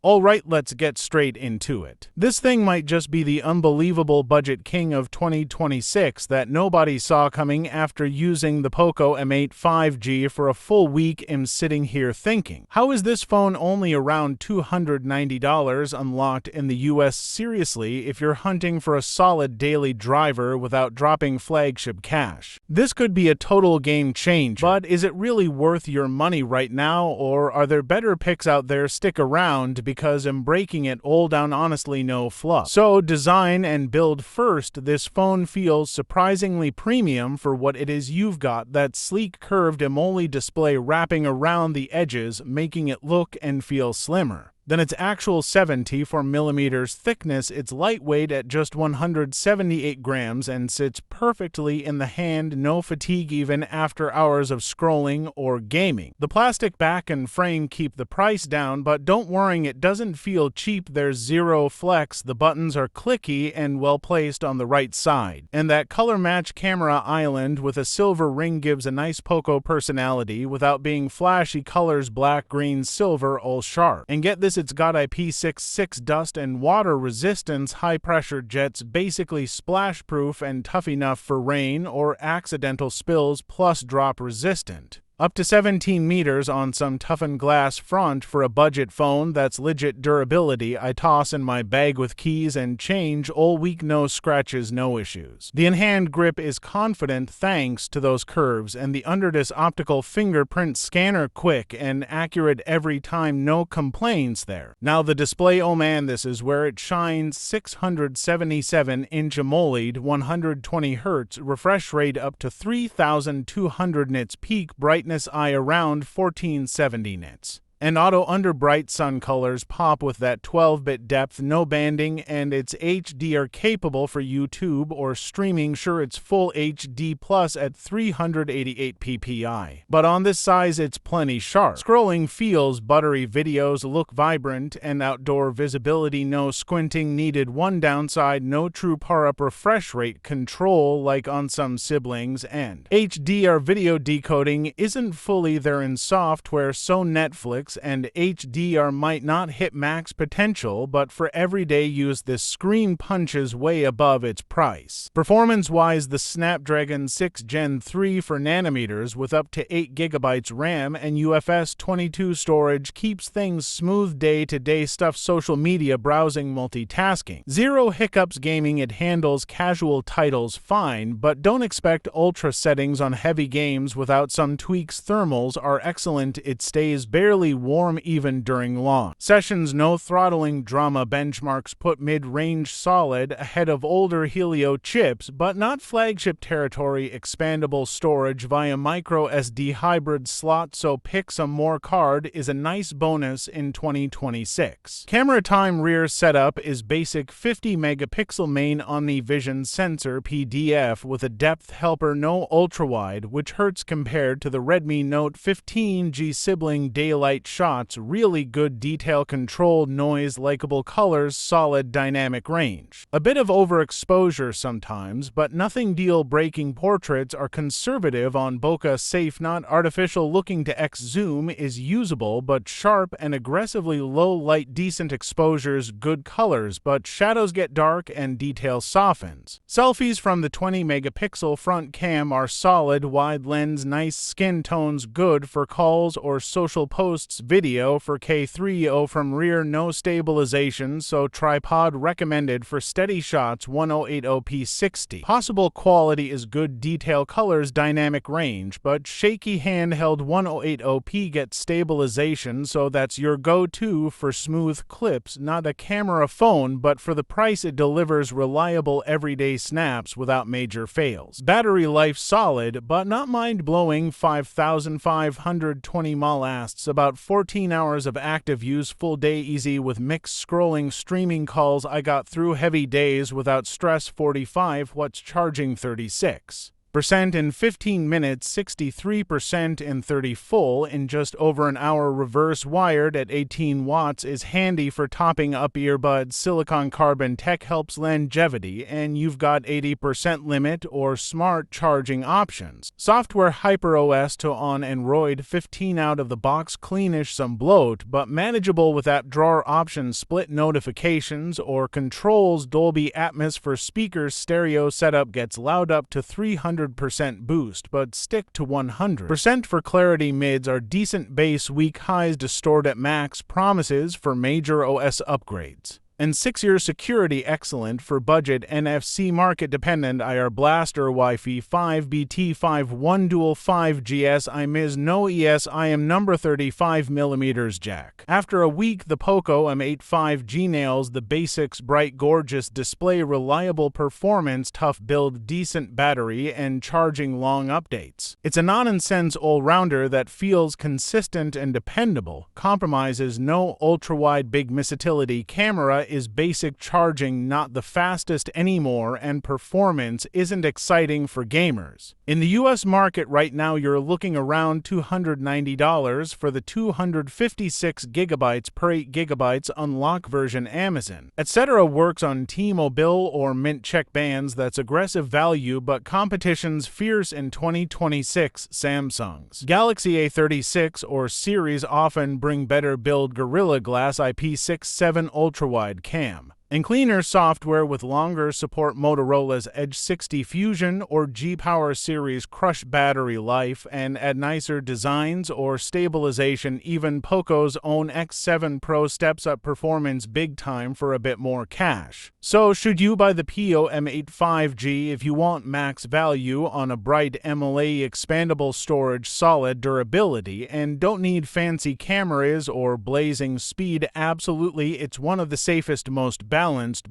Alright, let's get straight into it. This thing might just be the unbelievable budget king of 2026 that nobody saw coming. After using the Poco M8 5G for a full week, I'm sitting here thinking, how is this phone only around $290 unlocked in the US? Seriously, if you're hunting for a solid daily driver without dropping flagship cash, this could be a total game changer. But is it really worth your money right now, or are there better picks out there? Stick around, because I'm breaking it all down, honestly no fluff. So design and build first. This phone feels surprisingly premium for what it is. You've got that sleek curved AMOLED display wrapping around the edges, making it look and feel slimmer than its actual 74mm thickness. It's lightweight at just 178 grams and sits perfectly in the hand, no fatigue even after hours of scrolling or gaming. The plastic back and frame keep the price down, but don't worry, it doesn't feel cheap. There's zero flex, the buttons are clicky and well placed on the right side. And that color match camera island with a silver ring gives a nice Poco personality without being flashy. Colors black, green, silver, all sharp. And get this, it's got IP66 dust and water resistance, high pressure jets, basically splash proof and tough enough for rain or accidental spills, plus drop resistant. Up to 17 meters on some toughened glass front. For a budget phone, that's legit durability. I toss in my bag with keys and change all week, no scratches, no issues. The in-hand grip is confident thanks to those curves, and the underdisc optical fingerprint scanner quick and accurate every time, no complaints there. Now the display, oh man, this is where it shines. 677-inch AMOLED, 120Hz refresh rate up to 3200 nits, peak brightness eye around 1470 nits. And auto under bright sun colors pop with that 12-bit depth, no banding, and it's HDR capable for YouTube or streaming. Sure, it's full HD plus at 388 ppi, but on this size it's plenty sharp. Scrolling feels buttery, videos look vibrant, and outdoor visibility, no squinting needed. One downside, no true power-up refresh rate control like on some siblings, and HDR video decoding isn't fully there in software, so Netflix and HDR might not hit max potential, but for everyday use this screen punches way above its price. Performance-wise, the Snapdragon 6 Gen 3 4nm with up to 8GB RAM and UFS 22 storage keeps things smooth day-to-day stuff, social media, browsing, multitasking. Zero hiccups gaming. It handles casual titles fine, but don't expect ultra settings on heavy games without some tweaks. Thermals are excellent. It stays barely warm even during long sessions, no throttling drama. Benchmarks put mid-range solid ahead of older Helio chips, but not flagship territory. Expandable storage via micro SD hybrid slot, so pick some more. Card is a nice bonus in 2026. Camera time. Rear setup is basic 50-megapixel main OmniVision sensor PDF with a depth helper, no ultrawide, which hurts compared to the Redmi Note 15G sibling. Daylight shots, really good detail control, noise, likable colors, solid dynamic range. A bit of overexposure sometimes, but nothing deal-breaking. Portraits are conservative on bokeh, safe, not artificial. Looking to X zoom is usable but sharp and aggressively low light. Decent exposures, good colors, but shadows get dark and detail softens. Selfies from the 20-megapixel front cam are solid. Wide lens, nice skin tones, good for calls or social posts. Video for K3O from rear, no stabilization, so tripod recommended for steady shots. 1080p 60. Possible quality is good. Detail, colors, dynamic range, but shaky. Handheld. 1080p gets stabilization, so that's your go-to for smooth clips. Not a camera phone, but for the price it delivers reliable everyday snaps without major fails. Battery life solid, but not mind-blowing. 5520 mAh, about 14 hours of active use, full day easy with mixed scrolling, streaming, calls. I got through heavy days without stress. 45 watts charging, 36 in 15 minutes, 63% in 30 full in just over an hour. Reverse wired at 18 watts is handy for topping up earbuds. Silicon carbon tech helps longevity, and you've got 80% limit or smart charging options. Software HyperOS to on Android 15 out of the box, cleanish, some bloat, but manageable with app drawer options, split notifications or controls. Dolby Atmos for speakers. Stereo setup gets loud up to 300% boost, but stick to 100% for clarity. Mids are decent bass, weak highs distort at max. Promises for major OS upgrades. And 6-year security, excellent for budget. NFC market dependent. IR Blaster Wi-Fi 5 BT5 dual 5G SIMIS no ESIM number 35mm jack. After a week, the Poco M8 5G nails the basics. Bright, gorgeous display, reliable performance, tough build, decent battery, and charging long updates. It's a nonsense all-rounder that feels consistent and dependable. Compromises no. Ultra-wide big missatility camera is basic. Charging not the fastest anymore, and performance isn't exciting for gamers. In the US market right now, you're looking around $290 for the 256GB per 8GB unlock version. Amazon, etc. works on T-Mobile or Mint check bands. That's aggressive value, but competition's fierce in 2026. Samsung's Galaxy A36 or series often bring better build. Gorilla Glass IP67 ultra-wide cam. And cleaner software with longer support. Motorola's Edge 60 Fusion or G-Power series crush battery life and add nicer designs or stabilization. Even Poco's own X7 Pro steps up performance big time for a bit more cash. So should you buy the Poco M8 5G if you want max value on a bright AMOLED expandable storage, solid durability, and don't need fancy cameras or blazing speed? Absolutely, it's one of the safest, most balanced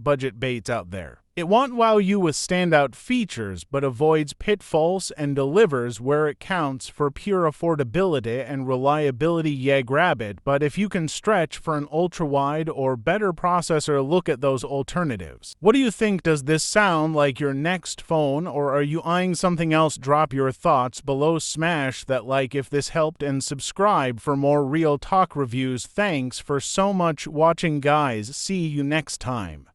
budget baits out there. It won't wow you with standout features, but avoids pitfalls and delivers where it counts for pure affordability and reliability. Yeah, grab it, but if you can stretch for an ultra-wide or better processor, look at those alternatives. What do you think? Does this sound like your next phone, or are you eyeing something else? Drop your thoughts below, smash that like if this helped, and subscribe for more real talk reviews. Thanks for so much watching, guys. See you next time.